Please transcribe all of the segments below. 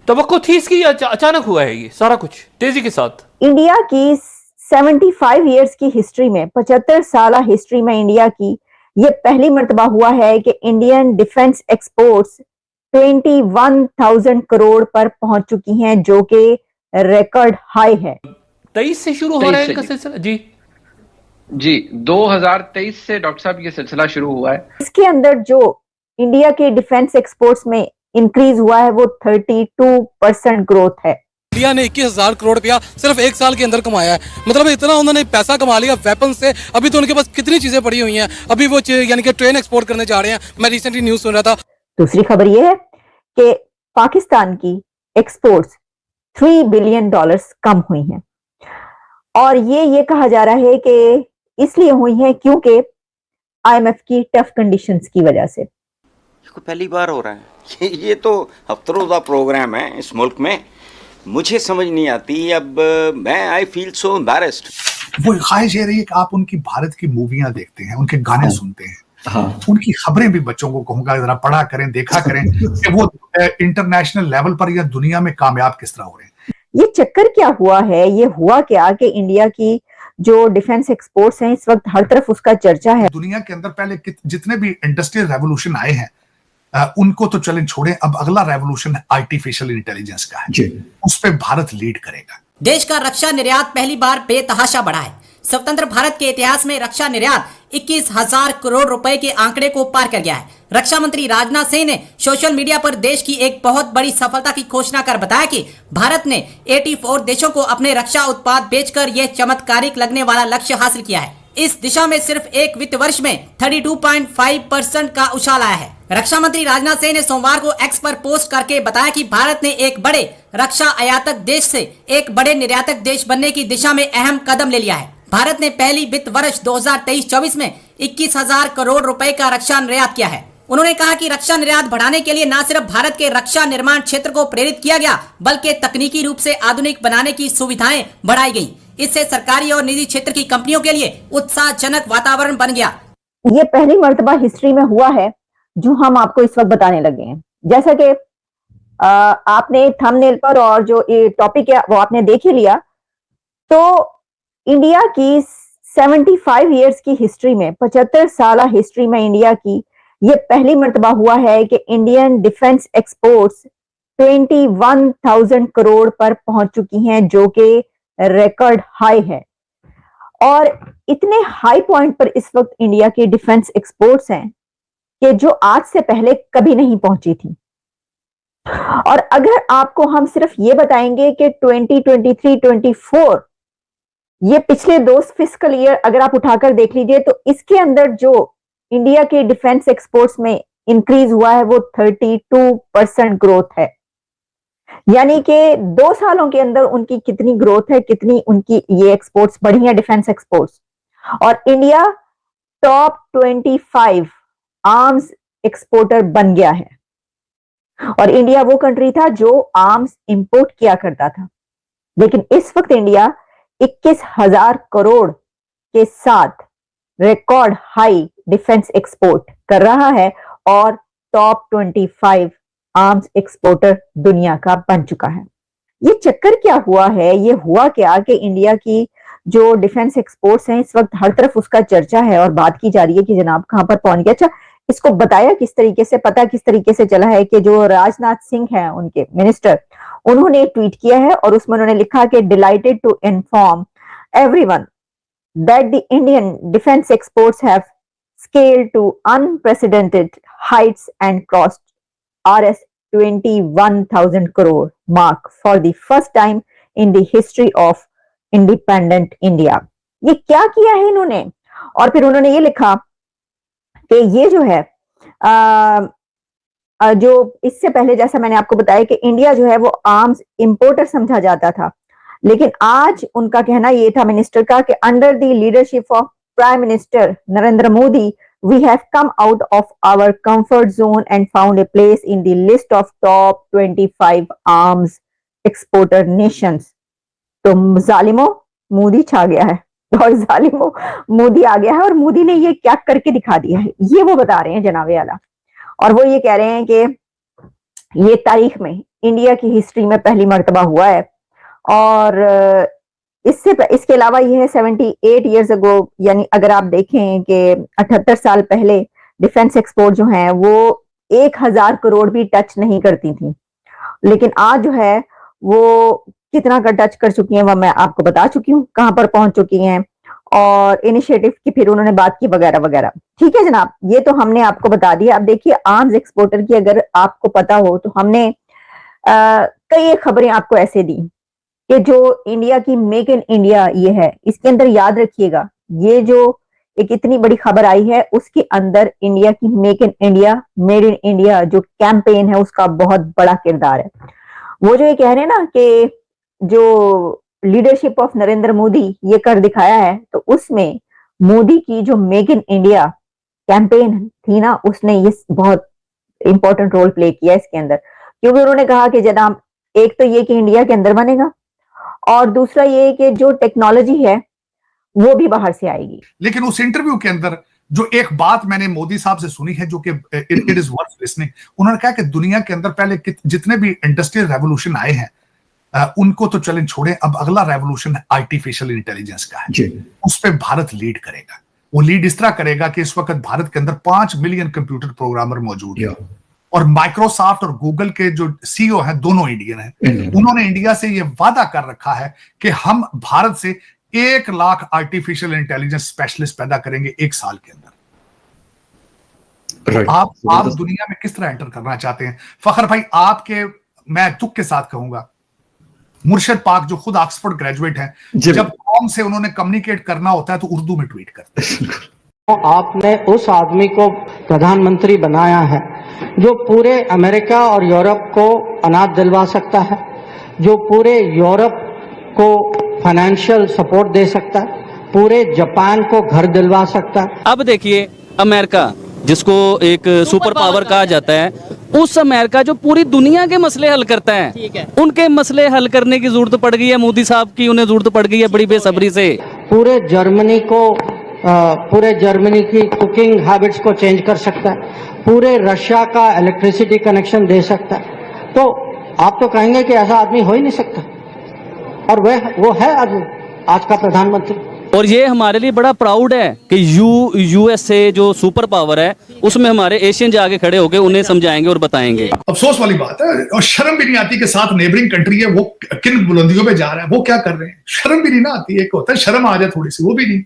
तवक्को थी इसकी या अचानक हुआ है ये सारा कुछ तेजी के साथ? इंडिया की 75 ईयर्स की हिस्ट्री में, 75 साल हिस्ट्री में इंडिया की ये पहली मर्तबा हुआ है कि इंडियन डिफेंस एक्सपोर्ट्स 21,000 करोड़ पर पहुंच चुकी हैं, जो कि रिकॉर्ड हाई है। 23 से शुरू हो रहा है इनका सिलसिला जी? जी, 2023 से डॉक्टर साहब ये सिलसिला शुरू हुआ है। इसके अंदर जो इंडिया के डिफेंस एक्सपोर्ट्स में इंक्रीज हुआ है वो 32% ग्रोथ है। इंडिया ने 21,000 करोड़ रुपया सिर्फ एक साल के अंदर कमाया है। मतलब इतना उन्होंने पैसा कमा लिया वेपन से। अभी तो उनके पास कितनी चीजें पड़ी हुई हैं। अभी वो यानी कि ट्रेन एक्सपोर्ट करने जा रहे हैं। मैं रिसेंटली न्यूज सुन रहा था। दूसरी खबर ये है कि पाकिस्तान की एक्सपोर्ट्स $3 बिलियन कम हुई हैं, और ये कहा जा रहा है कि इसलिए हुई है क्योंकि IMF की टफ कंडीशंस की वजह से। पहली बार हो रहा है ये तो हफ्तरोजा प्रोग्राम है इस मुल्क में। मुझे समझ नहीं आती अब। मैं आई फील सो एम्बैरेस्ड। वो ख्वाहिश ये रही है कि आप उनकी भारत की मूवियां देखते हैं, उनके गाने सुनते हैं, उनकी खबरें भी बच्चों को कहूंगा जरा पढ़ा करें, देखा करें कि वो इंटरनेशनल लेवल पर या दुनिया में कामयाब किस तरह हो रहे हैं। ये चक्कर क्या हुआ है? ये हुआ क्या कि इंडिया की जो डिफेंस एक्सपोर्ट्स हैं इस वक्त हर तरफ उसका चर्चा है। दुनिया के अंदर पहले जितने भी इंडस्ट्रियल रेवोल्यूशन आए हैं उनको तो चलें छोड़ें, अब अगला रेवोल्यूशन आर्टिफिशियल इंटेलिजेंस का है, उस पे भारत लीड करेगा। देश का रक्षा निर्यात पहली बार बेतहाशा बढ़ा है। स्वतंत्र भारत के इतिहास में रक्षा निर्यात 21,000 करोड़ रुपए के आंकड़े को पार कर गया है। रक्षा मंत्री राजनाथ सिंह ने सोशल मीडिया पर देश की एक बहुत बड़ी सफलता की घोषणा कर बताया कि भारत ने 84 देशों को अपने रक्षा उत्पाद बेचकर यह चमत्कारिक लगने वाला लक्ष्य हासिल किया है। इस दिशा में सिर्फ एक वित्त वर्ष में 32.5% का उछाल आया है। रक्षा मंत्री राजनाथ सिंह ने सोमवार को एक्स पर पोस्ट करके बताया कि भारत ने एक बड़े रक्षा आयातक देश से एक बड़े निर्यातक देश बनने की दिशा में अहम कदम ले लिया है। भारत ने पहली वित्त वर्ष 2023-24 में 21,000 करोड़ रुपए का रक्षा निर्यात किया है। उन्होंने कहा कि रक्षा निर्यात बढ़ाने के लिए न सिर्फ भारत के रक्षा निर्माण क्षेत्र को प्रेरित किया गया, बल्कि तकनीकी रूप से आधुनिक बनाने की सुविधाएं बढ़ाई गई। इससे सरकारी और निजी क्षेत्र की कंपनियों के लिए उत्साहजनक वातावरण बन गया। ये पहली मर्तबा हिस्ट्री में हुआ है जो हम आपको इस वक्त बताने लगे हैं। जैसा कि आपने थंबनेल पर और जो ये टॉपिक है वो आपने देख ही लिया, तो इंडिया की 75 ईयर्स की हिस्ट्री में, 75 साल हिस्ट्री में इंडिया की ये पहली मर्तबा हुआ है कि इंडियन डिफेंस एक्सपोर्ट्स 21,000 करोड़ पर पहुंच चुकी हैं, जो कि रिकॉर्ड हाई है। और इतने हाई पॉइंट पर इस वक्त इंडिया की डिफेंस एक्सपोर्ट्स हैं कि जो आज से पहले कभी नहीं पहुंची थी। और अगर आपको हम सिर्फ ये बताएंगे कि 2023-24 ये पिछले 2 फिस्कल ईयर अगर आप उठाकर देख लीजिए, तो इसके अंदर जो इंडिया के डिफेंस एक्सपोर्ट्स में इंक्रीज हुआ है वो 32% ग्रोथ है। यानी कि 2 सालों के अंदर उनकी कितनी ग्रोथ है, कितनी उनकी ये एक्सपोर्ट्स बढ़ी है, डिफेंस एक्सपोर्ट्स। और इंडिया टॉप 25 आर्म्स एक्सपोर्टर बन गया है। और इंडिया वो कंट्री था जो आर्म्स इंपोर्ट किया करता था, लेकिन इस वक्त इंडिया 21,000 करोड़ के साथ रिकॉर्ड हाई डिफेंस एक्सपोर्ट कर रहा है और टॉप 25 आर्म्स एक्सपोर्टर दुनिया का बन चुका है। ये चक्कर क्या हुआ है? ये हुआ क्या कि इंडिया की जो डिफेंस एक्सपोर्ट्स हैं इस वक्त हर तरफ उसका चर्चा है और बात की जा रही है कि जनाब कहां पर पहुंच गया। अच्छा, इसको बताया किस तरीके से, पता किस तरीके से चला है कि जो राजनाथ सिंह हैं उनके मिनिस्टर, उन्होंने ट्वीट किया है और उसमें उन्होंने लिखा कि delighted to inform everyone that the Indian defense exports have scaled to unprecedented heights and crossed Rs 21,000 crore mark for the first time in the history of independent India। ये क्या किया है इन्होंने? और फिर उन्होंने ये लिखा कि ये जो है जो इससे पहले जैसा मैंने आपको बताया कि इंडिया जो है वो आर्म्स इंपोर्टर समझा जाता था, लेकिन आज उनका कहना ये था मिनिस्टर का कि under the leadership of prime minister Narendra Modi we have come out of our comfort zone and found a place in the list of top 25 arms exporter nations. तो जालिमो मोदी छा गया है और जालिमो मोदी आ गया है, और मोदी ने ये क्या करके दिखा दिया है ये वो बता रहे हैं जनाबे आला। और वो ये कह रहे हैं कि ये तारीख में इंडिया की हिस्ट्री में पहली मर्तबा हुआ है। और इसके अलावा ये है 78 ईयर्स अगो, यानी अगर आप देखें कि 78 साल पहले डिफेंस एक्सपोर्ट जो है वो 1000 करोड़ भी टच नहीं करती थी, लेकिन आज जो है वो कितना का टच कर चुकी हैं वह मैं आपको बता चुकी हूँ, कहां पर पहुंच चुकी हैं और इनिशिएटिव की फिर उन्होंने बात की वगैरह वगैरह। ठीक है जनाब, ये तो हमने आपको बता दिया। अब देखिए आर्म्स एक्सपोर्टर की अगर आपको पता हो तो हमने कई एक खबरें आपको ऐसे दी कि जो इंडिया की मेक इन इंडिया ये है, इसके अंदर याद रखिएगा ये जो एक इतनी बड़ी खबर आई है उसके अंदर इंडिया की make in India, made in India जो कैंपेन है उसका बहुत बड़ा किरदार है। वो जो ये कह रहे हैं ना कि जो लीडरशिप ऑफ नरेंद्र मोदी ये कर दिखाया है, तो उसमें मोदी की जो मेक इन इंडिया कैंपेन थी ना, उसने ये बहुत इंपॉर्टेंट रोल प्ले किया इसके अंदर, क्योंकि उन्होंने कहा कि जनाब एक तो ये कि इंडिया के अंदर बनेगा और दूसरा ये कि जो टेक्नोलॉजी है वो भी बाहर से आएगी। लेकिन उस इंटरव्यू के अंदर जो एक बात मैंने मोदी साहब से सुनी है जो कि इट इज वर्थ लिसनिंग, उन्होंने कहा कि दुनिया के अंदर पहले जितने भी इंडस्ट्रियल रेवोल्यूशन आए हैं उनको तो चलें छोड़ें, अब अगला रेवोल्यूशन आर्टिफिशियल इंटेलिजेंस का है, उस पर भारत लीड करेगा। वो लीड इस तरह करेगा कि इस वक्त भारत के अंदर 5 मिलियन कंप्यूटर प्रोग्रामर मौजूद है और माइक्रोसॉफ्ट और गूगल के जो सीईओ हैं दोनों इंडियन हैं। उन्होंने इंडिया से ये वादा कर रखा है कि हम भारत से 1 लाख आर्टिफिशियल इंटेलिजेंस स्पेशलिस्ट पैदा करेंगे 1 साल के अंदर। आप दुनिया में किस तरह एंटर करना चाहते हैं फखर भाई? आपके मैं दुख के साथ कहूंगा मुर्शद पाक जो खुद ऑक्सफोर्ड ग्रेजुएट हैं, जब कौम से उन्होंने कम्युनिकेट करना होता है तो उर्दू में ट्वीट करते हैं। तो आपने उस आदमी को प्रधानमंत्री बनाया है जो पूरे अमेरिका और यूरोप को अनाज दिलवा सकता है, जो पूरे यूरोप को फाइनेंशियल सपोर्ट दे सकता है, पूरे जापान को घर दिलवा सकता है। अब देखिए अमेरिका जिसको एक सुपर पावर कहा जाता है, उस अमेरिका जो पूरी दुनिया के मसले हल करता है, उनके मसले हल करने की जरूरत पड़ गई है मोदी साहब की, उन्हें जरूरत पड़ गई है बड़ी बेसब्री से। पूरे जर्मनी की कुकिंग हैबिट्स को चेंज कर सकता है, पूरे रशिया का इलेक्ट्रिसिटी कनेक्शन दे सकता है। तो आप तो कहेंगे कि ऐसा आदमी हो ही नहीं सकता, और वो है आज का प्रधानमंत्री। और ये हमारे लिए बड़ा प्राउड है कि यूएसए जो सुपर पावर है उसमें हमारे एशियन जाके खड़े होके उन्हें समझाएंगे और बताएंगे। अफसोस वाली बात है और शर्म भी नहीं आती के साथ नेबरिंग कंट्री है वो किन बुलंदियों पे जा रहा है, वो क्या कर रहे हैं, शर्म भी नहीं ना आती। एक होता है शर्म आ जाए थोड़ी सी, वो भी नहीं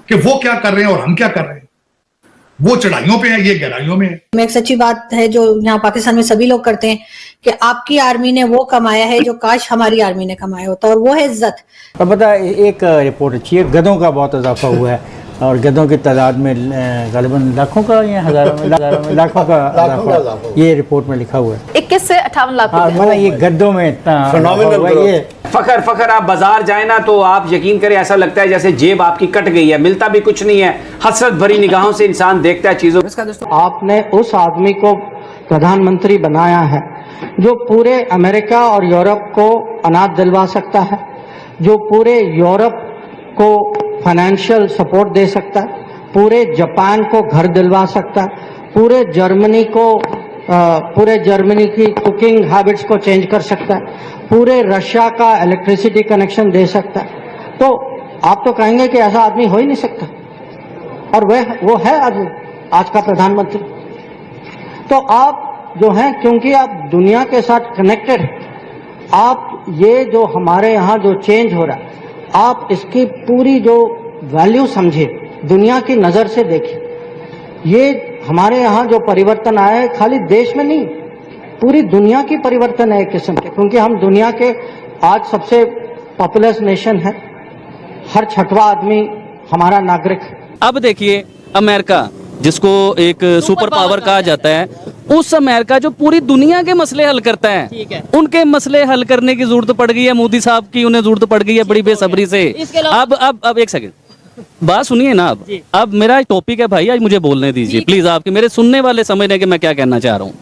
कि वो क्या कर रहे हैं और हम क्या कर रहे हैं। वो चढ़ाइयों पे है, ये गहराइयों में है। एक सच्ची बात है जो यहाँ पाकिस्तान में सभी लोग करते हैं कि आपकी आर्मी ने वो कमाया है जो काश हमारी आर्मी ने कमाया होता, और वो है इज्जत। तो पता एक रिपोर्ट अच्छी है, गधों का बहुत इजाफा हुआ है और गधों की तादाद में गालिबन लाखों का या हजारों में लाखों का इजाफा ये रिपोर्ट में लिखा हुआ है। 21 से 58 लाख। मतलब ये गधों में इतना फखर आप बाजार जाए ना तो आप यकीन करें ऐसा लगता है जैसे जेब आपकी कट गई है, मिलता भी कुछ नहीं है, हसरत भरी निगाहों से इंसान देखता है चीजों। आपने उस आदमी को प्रधानमंत्री बनाया है जो पूरे अमेरिका और यूरोप को अनाज दिलवा सकता है, जो पूरे यूरोप को फाइनेंशियल सपोर्ट दे सकता है, पूरे जापान को घर दिलवा सकता है, पूरे जर्मनी की कुकिंग हैबिट्स को चेंज कर सकता है, पूरे रशिया का इलेक्ट्रिसिटी कनेक्शन दे सकता है। तो आप तो कहेंगे कि ऐसा आदमी हो ही नहीं सकता, और वो है आज का प्रधानमंत्री। तो आप जो हैं, क्योंकि आप दुनिया के साथ कनेक्टेड हैं, आप ये जो हमारे यहाँ जो चेंज हो रहा है आप इसकी पूरी जो वैल्यू समझे, दुनिया की नजर से देखिए। ये हमारे यहाँ जो परिवर्तन आया है खाली देश में नहीं, पूरी दुनिया की परिवर्तन है एक किस्म के, क्योंकि हम दुनिया के आज सबसे पॉपुलस नेशन है, हर 6वां आदमी हमारा नागरिक है। अब देखिए अमेरिका जिसको एक सुपर पावर कहा जाता है, उस अमेरिका जो पूरी दुनिया के मसले हल करता है, उनके मसले हल करने की जरूरत पड़ गई है मोदी साहब की, उन्हें जरूरत पड़ गई है बड़ी बेसब्री से। अब एक सेकंड बात सुनिए ना। अब मेरा टॉपिक है भाई, आज मुझे बोलने दीजिए प्लीज। आपके मेरे सुनने वाले समझ रहे कि मैं क्या कहना चाह रहा हूँ।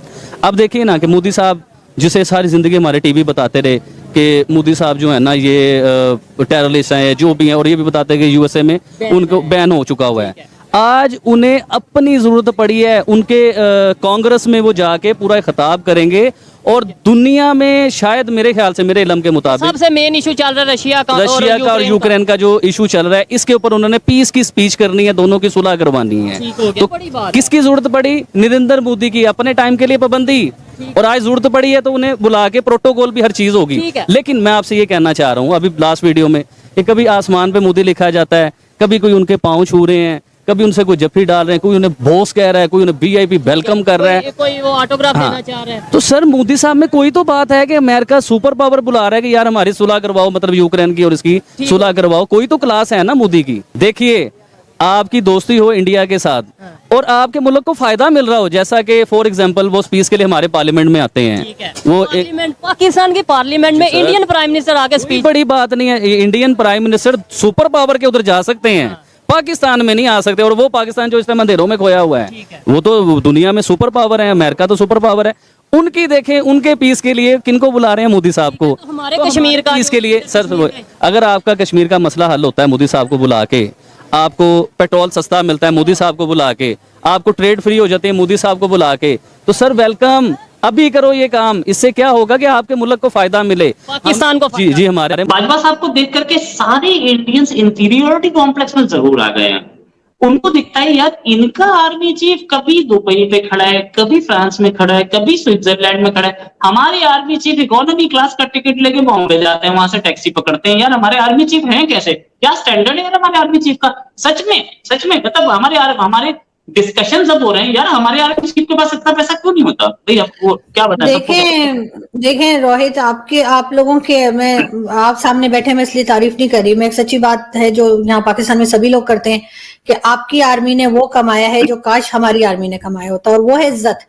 अब देखिए ना कि मोदी साहब जिसे सारी जिंदगी हमारे टीवी बताते रहे कि मोदी साहब जो है ना ये टेररिस्ट हैं, जो भी हैं, और ये भी बताते हैं कि यूएसए में उनको बैन हो चुका हुआ है। आज उन्हें अपनी जरूरत पड़ी है, उनके कांग्रेस में वो जाके पूरा खिताब करेंगे और दुनिया में शायद मेरे ख्याल से, मेरे इल्म के मुताबिक सबसे मेन इशू चल रहा है रशिया का और यूक्रेन का जो इशू चल रहा है, इसके ऊपर उन्होंने पीस की स्पीच करनी है, दोनों की सुलह करवानी है। तो किसकी जरूरत पड़ी? नरेंद्र मोदी की अपने टाइम के लिए पाबंदी, और आज जरूरत पड़ी है तो उन्हें बुला के प्रोटोकॉल भी हर चीज होगी। लेकिन मैं आपसे ये कहना चाह रहा हूँ अभी लास्ट वीडियो में कि कभी आसमान पे मोदी लिखा जाता है, कभी कोई उनके पाँव छू रहे हैं, कभी उनसे कोई जफ्फी डाल रहे हैं, कोई उन्हें बॉस कह रहा है, कोई उन्हें VIP वेलकम कर रहा है, कोई वो ऑटोग्राफ देना चाह रहा है। तो सर मोदी साहब में कोई तो बात है कि अमेरिका सुपर पावर बुला रहा है कि यार हमारी सुलह करवाओ, मतलब यूक्रेन की और इसकी सुलह करवाओ, कोई तो क्लास है ना मोदी की। देखिए आपकी दोस्ती हो इंडिया के साथ और आपके मुल्क को फायदा मिल रहा हो, जैसा कि फॉर एग्जांपल वो स्पीच के लिए हमारे पार्लियामेंट में आते हैं, वो पाकिस्तान की पार्लियामेंट में इंडियन प्राइम मिनिस्टर आके स्पीच, बड़ी बात नहीं है, Indian prime minister super power के उधर जा सकते हैं, पाकिस्तान में नहीं आ सकते। और वो पाकिस्तान जो इस टाइम अंधेरों में खोया हुआ है, वो तो दुनिया में सुपर पावर है, अमेरिका तो सुपर पावर है। उनकी देखें, उनके पीस के लिए किनको बुला रहे हैं? मोदी साहब को। हमारे कश्मीर का पीस के लिए सर, अगर आपका कश्मीर का मसला हल होता है मोदी साहब को बुला के, आपको पेट्रोल सस्ता मिलता है मोदी साहब को बुला के, आपको ट्रेड फ्री हो जाते हैं मोदी साहब को बुला के, तो सर वेलकम, अभी करो ये काम। इससे क्या होगा कि आपके मुल्क को फायदा मिले, पाकिस्तान को। जी हमारे बाजवा साहब को देख करके सारे इंडियंस इंफीरियोरिटी कॉम्प्लेक्स में जरूर आ गए हैं। उनको दिखता है यार इनका आर्मी चीफ कभी दुबई पे खड़ा है, कभी फ्रांस में खड़ा है, कभी स्विट्जरलैंड में खड़ा है। हमारे आर्मी चीफ इकोनॉमी क्लास का टिकट लेके बॉम्बे जाते हैं, वहां से टैक्सी पकड़ते हैं। यार हमारे आर्मी चीफ हैं कैसे? क्या स्टैंडर्ड है यार हमारे आर्मी चीफ का? सच में मतलब हमारे डिस्कशन जब हो रहे हैं यार, हमारे आर्मी चीफ के पास इतना पैसा क्यों नहीं होता भाई? आपको क्या बताएं? देखें रोहित, आप लोगों के, मैं आप सामने बैठे मैं इसलिए तारीफ नहीं कर रही, मैं एक सच्ची बात है जो यहाँ पाकिस्तान में सभी लोग करते हैं कि आपकी आर्मी ने वो कमाया है जो काश हमारी आर्मी ने कमाया होता, और वो है इज्जत।